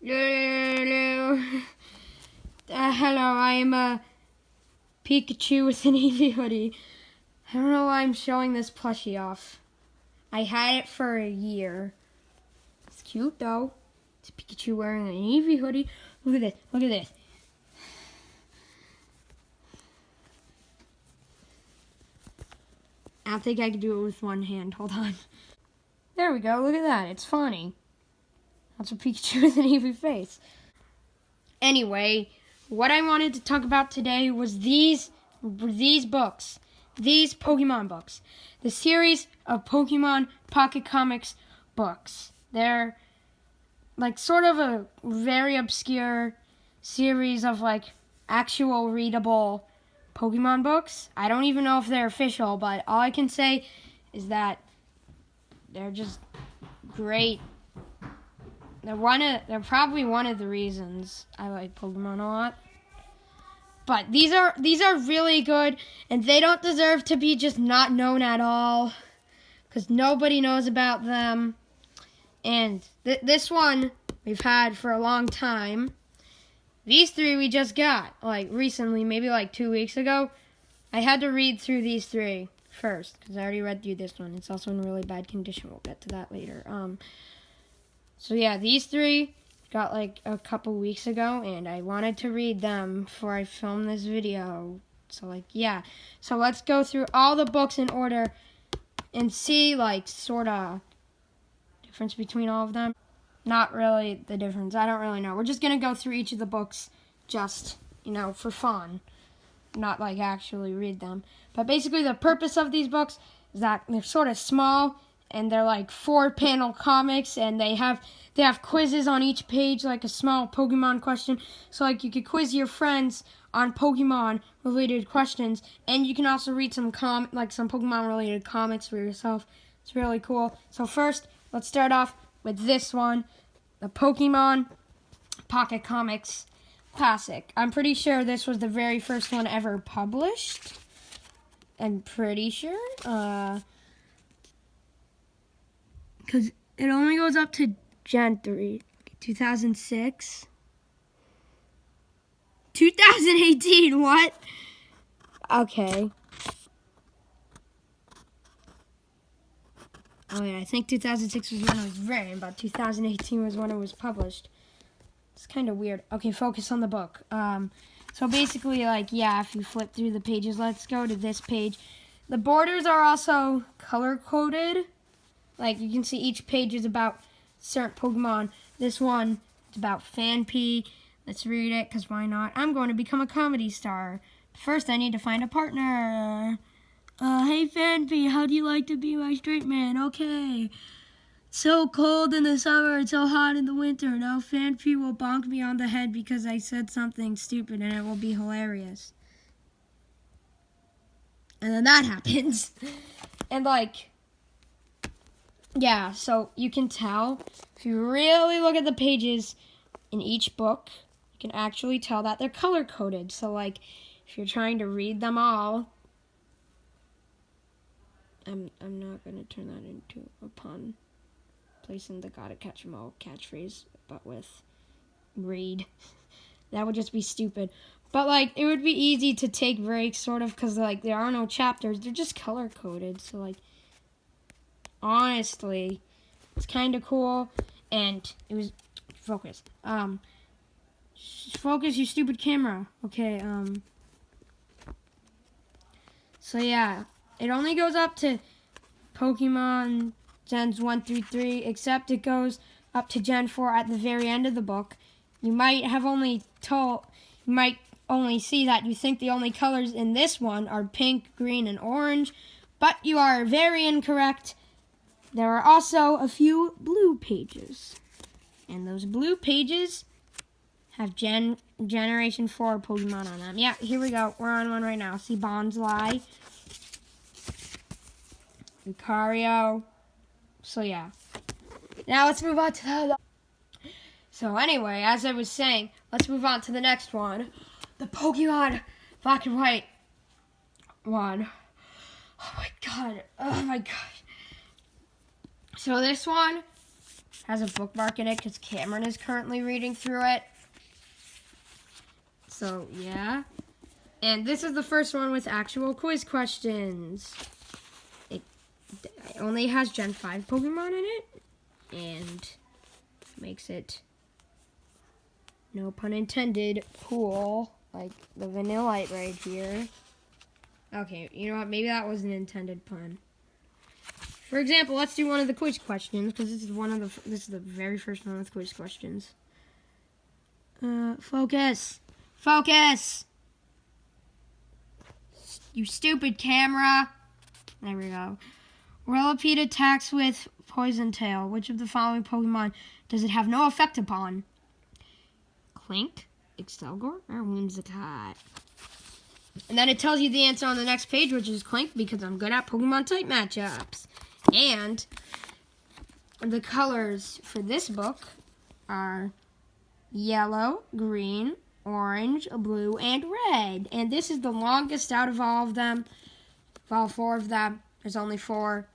Hello, I am a Pikachu with an Eevee hoodie. I don't know why I'm showing this plushie off. I had it for a year. It's cute though. It's Pikachu wearing an Eevee hoodie. Look at this. Look at this. I don't think I can do it with one hand. Hold on. There we go. Look at that. It's funny. That's a Pikachu with an Eevee face. Anyway, what I wanted to talk about today was these books. These Pokemon books. The series of Pokemon Pocket Comics books. They're like sort of a very obscure series of like actual readable Pokemon books. I don't even know if they're official, but all I can say is that they're just great. They're probably one of the reasons I like Pokemon a lot. But these are really good, and they don't deserve to be just not known at all, because nobody knows about them. And this one we've had for a long time. These three we just got, like recently, maybe like 2 weeks ago. I had to read through these three first, because I already read through this one. It's also in really bad condition. We'll get to that later. So yeah, these three got like a couple weeks ago, and I wanted to read them before I filmed this video. So like, yeah. So let's go through all the books in order and see like sort of difference between all of them. Not really the difference. I don't really know. We're just going to go through each of the books just, for fun. Not like actually read them. But basically the purpose of these books is that they're sort of small, and they're like 4-panel comics, and they have quizzes on each page, like a small Pokemon question. So like you could quiz your friends on Pokemon related questions, and you can also read some Pokemon related comics for yourself. It's really cool. So first, let's start off with this one, the Pokemon Pocket Comics Classic. I'm pretty sure this was the very first one ever published. I'm pretty sure. Because it only goes up to Gen 3. 2006. 2018, what? Okay. Oh yeah, I think 2006 was when it was written, but 2018 was when it was published. It's kind of weird. Okay, focus on the book. So basically, like, yeah, if you flip through the pages, let's go to this page. The borders are also color-coded. Like, you can see each page is about certain Pokemon. This one is about Fanpy. Let's read it, because why not? I'm going to become a comedy star. First, I need to find a partner. Hey, Fanpy, how do you like to be my straight man? Okay. It's so cold in the summer, it's so hot in the winter. Now Fanpy will bonk me on the head because I said something stupid, and it will be hilarious. And then that happens. And, like, yeah, so you can tell, if you really look at the pages in each book, you can actually tell that they're color-coded. So, like, if you're trying to read them all, I'm not going to turn that into a pun, placing the gotta catch 'em all catchphrase, but with read. That would just be stupid. But, like, it would be easy to take breaks, sort of, because, like, there are no chapters. They're just color-coded, so, like, honestly, it's kind of cool, and it was, focus, focus, you stupid camera, okay, so yeah, it only goes up to Pokemon Gens 1 through 3, except it goes up to Gen 4 at the very end of the book. You might only see that you think the only colors in this one are pink, green, and orange, but you are very incorrect. There are also a few blue pages, and those blue pages have Generation 4 Pokemon on them. Yeah, here we go. We're on one right now. See Bonsly, Lucario. So yeah. Now let's move on to the... So anyway, as I was saying, let's move on to the next one. The Pokemon Black and White one. Oh my god. Oh my god. So this one has a bookmark in it because Cameron is currently reading through it. So, yeah. And this is the first one with actual quiz questions. It only has Gen 5 Pokemon in it. And makes it, no pun intended, cool. Like the Vanillite right here. Okay, you know what? Maybe that was an intended pun. For example, let's do one of the quiz questions because this is the very first one with quiz questions. Focus. You stupid camera. There we go. Whirlipede attacks with Poison Tail. Which of the following Pokemon does it have no effect upon? Clink, Excelgor, or Whimsicott? And then it tells you the answer on the next page, which is Clink, because I'm good at Pokemon type matchups. And the colors for this book are yellow, green, orange, blue, and red. And this is the longest out of all of them. Of all 4 of them, there's only 4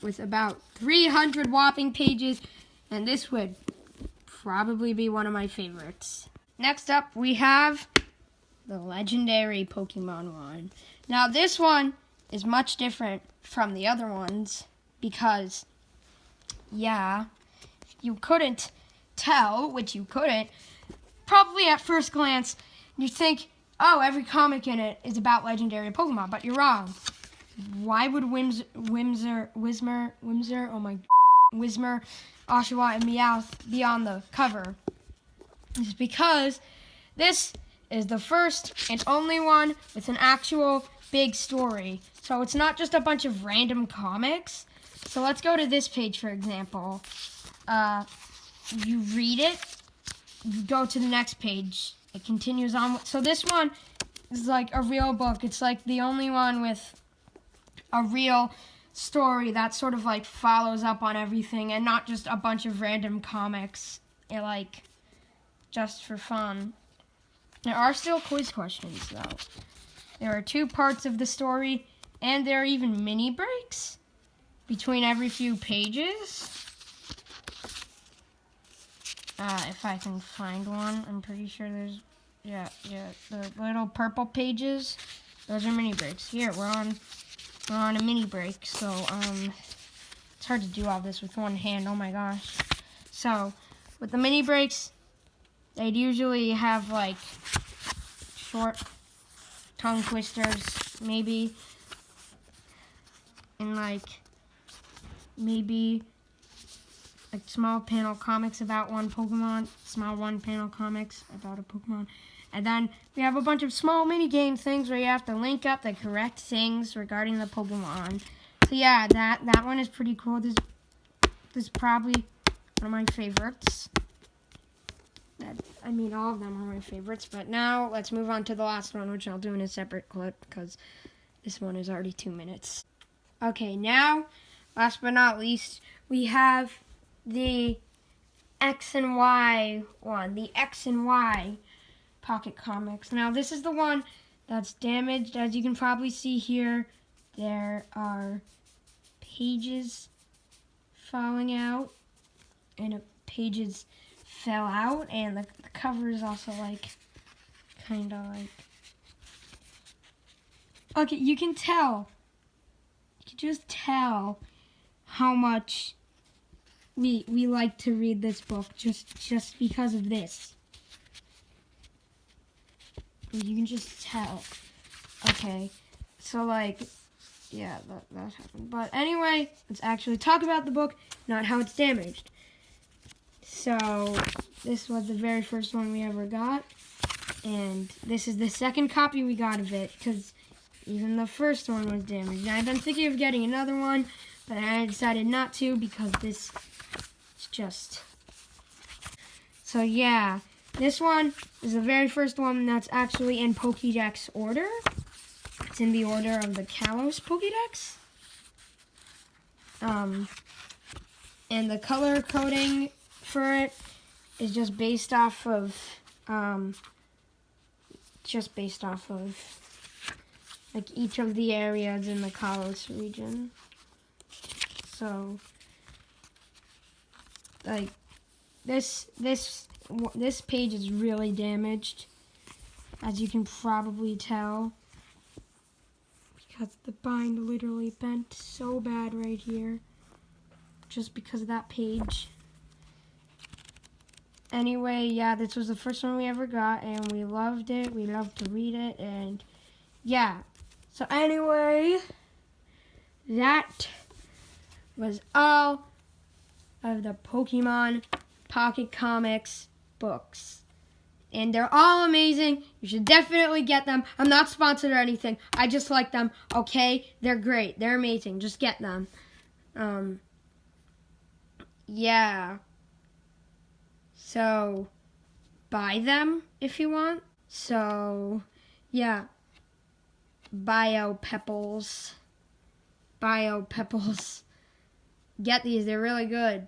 with about 300 whopping pages. And this would probably be one of my favorites. Next up, we have the legendary Pokemon one. Now, this one is much different from the other ones because, yeah, you couldn't tell, which you couldn't, probably at first glance, you think, oh, every comic in it is about legendary Pokemon, but you're wrong. Why would Whismur, Oshawott, and Meowth be on the cover? It's because this is the first and only one with an actual big story. So it's not just a bunch of random comics. So let's go to this page, for example. You read it, you go to the next page. It continues on. So this one is like a real book. It's like the only one with a real story that sort of like follows up on everything and not just a bunch of random comics, like just for fun. There are still quiz questions though. There are 2 parts of the story and there are even mini breaks between every few pages. If I can find one, I'm pretty sure there's, yeah, the little purple pages, those are mini breaks. Here, we're on a mini break, so, it's hard to do all this with one hand, oh my gosh. So, with the mini breaks, they'd usually have, like, short tongue twisters, maybe, and, like, maybe like small panel comics about one Pokemon, small 1-panel comics about a Pokemon. And then we have a bunch of small mini-game things where you have to link up the correct things regarding the Pokemon. So yeah, that one is pretty cool. This is probably one of my favorites. All of them are my favorites. But now let's move on to the last one, which I'll do in a separate clip because this one is already 2 minutes. Okay, now, last but not least, we have the X and Y one, the X and Y Pocket Comics. Now, this is the one that's damaged. As you can probably see here, there are pages falling out, and pages fell out, and the cover is also, like, kind of like... Okay, you can tell. You can just tell how much we like to read this book just because of this. You can just tell. Okay, so like, yeah, that happened. But anyway, let's actually talk about the book, not how it's damaged. So this was the very first one we ever got, and this is the second copy we got of it because even the first one was damaged. I've been thinking of getting another one, but I decided not to because this is just... So yeah, this one is the very first one that's actually in Pokédex order. It's in the order of the Kalos Pokédex. And the color coding for it is just based off of like each of the areas in the Kalos region. So like, this page is really damaged, as you can probably tell, because the bind literally bent so bad right here, just because of that page. Anyway, yeah, this was the first one we ever got, and we loved it. We loved to read it, and yeah. So anyway, that was all of the Pokemon Pocket Comics books. And they're all amazing. You should definitely get them. I'm not sponsored or anything. I just like them, okay? They're great. They're amazing. Just get them. Yeah. So, buy them if you want. So, yeah. Peppuls. Get these. They're really good.